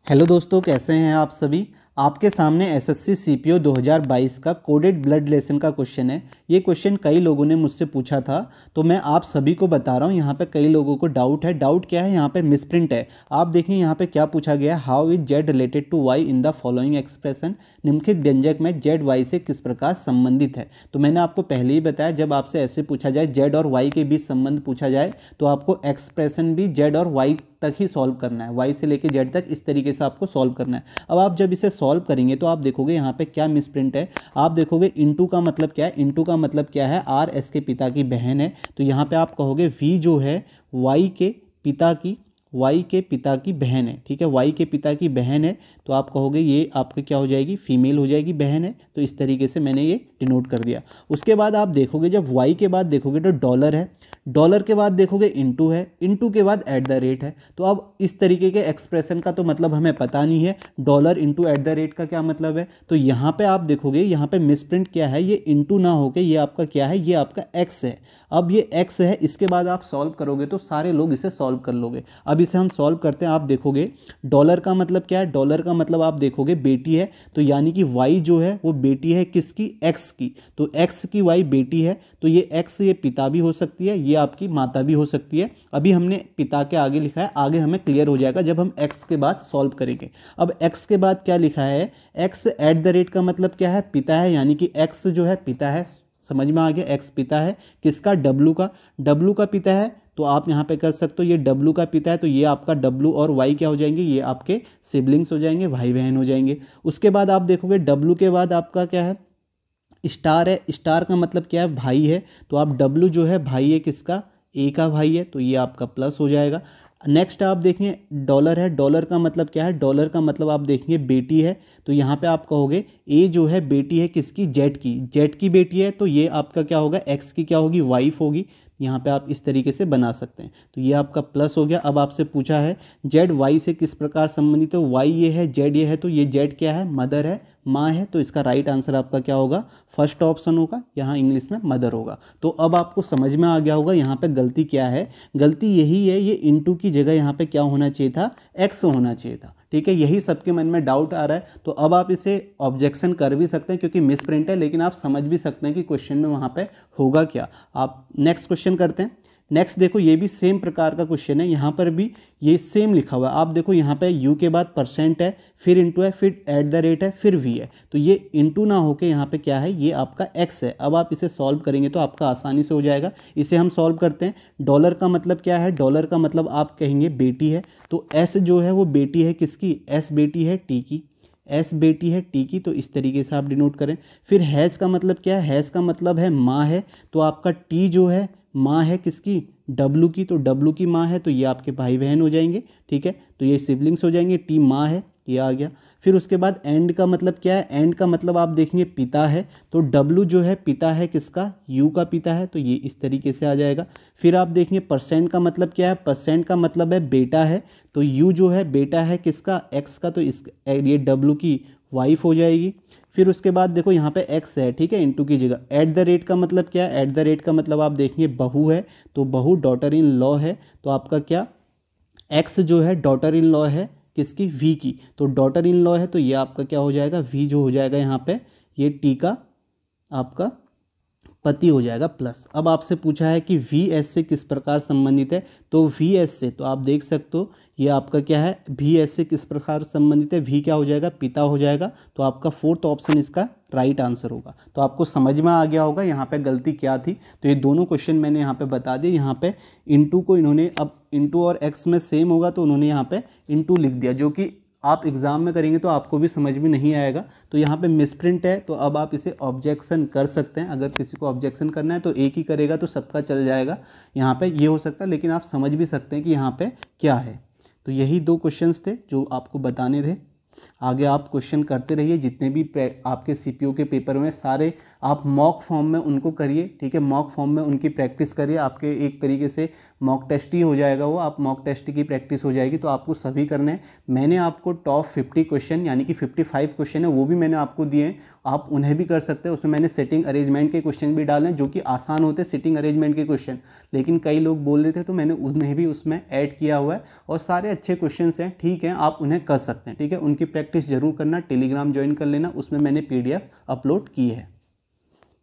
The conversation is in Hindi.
हेलो दोस्तों, कैसे हैं आप सभी। आपके सामने एसएससी सीपीओ 2022 का कोडेड ब्लड रिलेशन का क्वेश्चन है। ये क्वेश्चन कई लोगों ने मुझसे पूछा था, तो मैं आप सभी को बता रहा हूँ। यहाँ पे कई लोगों को डाउट है। डाउट क्या है, यहाँ पे मिसप्रिंट है। आप देखिए यहाँ पे क्या पूछा गया है, how is Z related to Y in the following expression. निम्नलिखित व्यंजक में जेड वाई से किस प्रकार संबंधित है। तो मैंने आपको पहले ही बताया, जब आपसे ऐसे पूछा जाए जेड और वाई के बीच संबंध पूछा जाए तो आपको एक्सप्रेशन भी जेड और वाई तक ही सॉल्व करना है, वाई से लेके जेड तक इस तरीके से आपको सॉल्व करना है। अब आप जब इसे सॉल्व करेंगे तो आप देखोगे यहाँ पे क्या मिसप्रिंट है। आप देखोगे इनटू का मतलब क्या है, इनटू का मतलब क्या है, आर एस के पिता की बहन है। तो यहाँ पे आप कहोगे वी जो है वाई के पिता की बहन है। ठीक है, वाई के पिता की बहन है, तो आप कहोगे ये आपके क्या हो जाएगी, फीमेल हो जाएगी, बहन है। तो इस तरीके से मैंने ये डिनोट कर दिया। उसके बाद आप देखोगे, जब वाई के बाद देखोगे तो डॉलर है, डॉलर के बाद देखोगे इनटू है, इनटू के बाद एट द रेट है। तो अब इस तरीके के एक्सप्रेशन का तो मतलब हमें पता नहीं है, dollar into at the rate का क्या मतलब है। तो यहाँ पे आप देखोगे, यहाँ पे मिसप्रिंट क्या है, ये इंटू ना होके ये आपका क्या है, ये आपका एक्स है। अब ये एक्स है, इसके बाद आप सॉल्व करोगे तो सारे लोग इसे सॉल्व कर लोगे। अब इसे हम सॉल्व करते हैं। आप देखोगे डॉलर का मतलब क्या है, डॉलर का मतलब आप देखोगे बेटी है, तो यानी कि वाई जो है वो बेटी है किसकी, एक्स की। तो एक्स की वाई बेटी है, तो ये एक्स ये पिता भी हो सकती है, ये आपकी माता भी हो सकती है। अभी हमने पिता के आगे लिखा है, आगे हमें क्लियर हो जाएगा जब हम एक्स के बाद सॉल्व करेंगे। अब एक्स के बाद क्या लिखा है, एक्स एट द रेट का मतलब क्या है, पिता है, यानी कि एक्स जो है पिता है। समझ में आ गया, एक्स पिता है किसका, डब्लू का, डब्लू का पिता है। तो आप यहाँ पे कर सकते हो, ये डब्लू का पिता है, तो ये आपका डब्लू और वाई क्या हो जाएंगे, ये आपके सिबलिंग्स हो जाएंगे, भाई बहन हो जाएंगे। उसके बाद आप देखोगे डब्लू के बाद आपका क्या है, स्टार है। स्टार का मतलब क्या है, भाई है। तो आप डब्लू जो है भाई है किसका, ए का भाई है, तो ये आपका प्लस हो जाएगा। नेक्स्ट आप देखेंगे डॉलर है, डॉलर का मतलब क्या है, डॉलर का मतलब आप देखेंगे बेटी है। तो यहाँ पे आप कहोगे ए जो है बेटी है किसकी, जेड की, जेड की बेटी है, तो ये आपका क्या होगा, एक्स की क्या होगी, वाइफ होगी। यहाँ पे आप इस तरीके से बना सकते हैं। तो ये आपका प्लस हो गया। अब आपसे पूछा है जेड वाई से किस प्रकार संबंधित है, वाई ये है, जेड ये है, तो ये जेड क्या है, मदर है, माँ है। तो इसका राइट आंसर आपका क्या होगा, फर्स्ट ऑप्शन होगा, यहाँ इंग्लिश में मदर होगा। तो अब आपको समझ में आ गया होगा यहाँ पे गलती क्या है। गलती यही है, ये इनटू की जगह यहाँ पे क्या होना चाहिए था, एक्स होना चाहिए था। ठीक है, यही सबके मन में डाउट आ रहा है। तो अब आप इसे ऑब्जेक्शन कर भी सकते हैं क्योंकि मिस प्रिंट है, लेकिन आप समझ भी सकते हैं कि क्वेश्चन में वहाँ पे होगा क्या। आप नेक्स्ट क्वेश्चन करते हैं। नेक्स्ट देखो, ये भी सेम प्रकार का क्वेश्चन है, यहाँ पर भी ये सेम लिखा हुआ है। आप देखो यहाँ पे यू के बाद परसेंट है, फिर इंटू है, फिर एट द रेट है, फिर वी है। तो ये इंटू ना होके यहाँ पे क्या है, ये आपका एक्स है। अब आप इसे सॉल्व करेंगे तो आपका आसानी से हो जाएगा। इसे हम सॉल्व करते हैं। डॉलर का मतलब क्या है, डॉलर का मतलब आप कहेंगे बेटी है, तो एस जो है वो बेटी है किसकी, एस बेटी है टी की, एस बेटी है टी की। तो इस तरीके से आप डिनोट करें। फिर हैज़ का मतलब क्या है, हैज़ का मतलब है माँ है, तो आपका टी जो है माँ है किसकी, डब्लू की, तो डब्लू की माँ है, तो ये आपके भाई बहन हो जाएंगे। ठीक है, तो ये सिबलिंग्स हो जाएंगे, टी माँ है, ये आ गया। फिर उसके बाद एंड का मतलब क्या है, एंड का मतलब आप देखेंगे पिता है, तो डब्लू जो है पिता है किसका, यू का पिता है, तो ये इस तरीके से आ जाएगा। फिर आप देखेंगे परसेंट का मतलब क्या है, परसेंट का मतलब है बेटा है, तो यू जो है बेटा है किसका, एक्स का, तो इस ये डब्लू की वाइफ हो जाएगी। फिर उसके बाद देखो यहाँ पे एक्स है, ठीक है, इनटू की जगह। एट द रेट का मतलब क्या है, एट द रेट का मतलब आप देखेंगे बहू है, तो बहू डॉटर इन लॉ है, तो आपका क्या, एक्स जो है डॉटर इन लॉ है किसकी, वी की, तो डॉटर इन लॉ है, तो ये आपका क्या हो जाएगा, वी जो हो जाएगा यहाँ पे, ये टी का आपका पति हो जाएगा प्लस। अब आपसे पूछा है कि वी एस से किस प्रकार संबंधित है, तो वी एस से, तो आप देख सकते हो ये आपका क्या है, वी एस से किस प्रकार संबंधित है, वी क्या हो जाएगा, पिता हो जाएगा। तो आपका फोर्थ ऑप्शन इसका राइट आंसर होगा। तो आपको समझ में आ गया होगा यहाँ पे गलती क्या थी। तो ये दोनों क्वेश्चन मैंने यहाँ पे बता दिए। यहाँ पे इंटू को इन्होंने, अब इंटू और एक्स में सेम होगा तो उन्होंने यहाँ पे इंटू लिख दिया, जो कि आप एग्ज़ाम में करेंगे तो आपको भी समझ में नहीं आएगा। तो यहाँ पे मिसप्रिंट है, तो अब आप इसे ऑब्जेक्शन कर सकते हैं। अगर किसी को ऑब्जेक्शन करना है तो एक ही करेगा तो सबका चल जाएगा। यहाँ पे ये हो सकता है, लेकिन आप समझ भी सकते हैं कि यहाँ पे क्या है। तो यही दो क्वेश्चंस थे जो आपको बताने थे। आगे आप क्वेश्चन करते रहिए, जितने भी आपके सीपीओ के पेपर में सारे आप मॉक फॉर्म में उनको करिए। ठीक है, मॉक फॉर्म में उनकी प्रैक्टिस करिए, आपके एक तरीके से मॉक टेस्ट ही हो जाएगा वो, आप मॉक टेस्ट की प्रैक्टिस हो जाएगी। तो आपको सभी करने हैं। मैंने आपको टॉप 50 क्वेश्चन यानी कि 55 क्वेश्चन है वो भी मैंने आपको दिए हैं, आप उन्हें भी कर सकते हैं। उसमें मैंने सेटिंग अरेंजमेंट के क्वेश्चन भी डाले हैं जो कि आसान होते हैं सिटिंग अरेंजमेंट के क्वेश्चन, लेकिन कई लोग बोल रहे थे तो मैंने उन्हें भी उसमें ऐड किया हुआ है और सारे अच्छे क्वेश्चन हैं, ठीक है, आप उन्हें कर सकते हैं। ठीक है, उनकी प्रैक्टिस जरूर करना, टेलीग्राम ज्वाइन कर लेना, उसमें मैंने PDF अपलोड की है।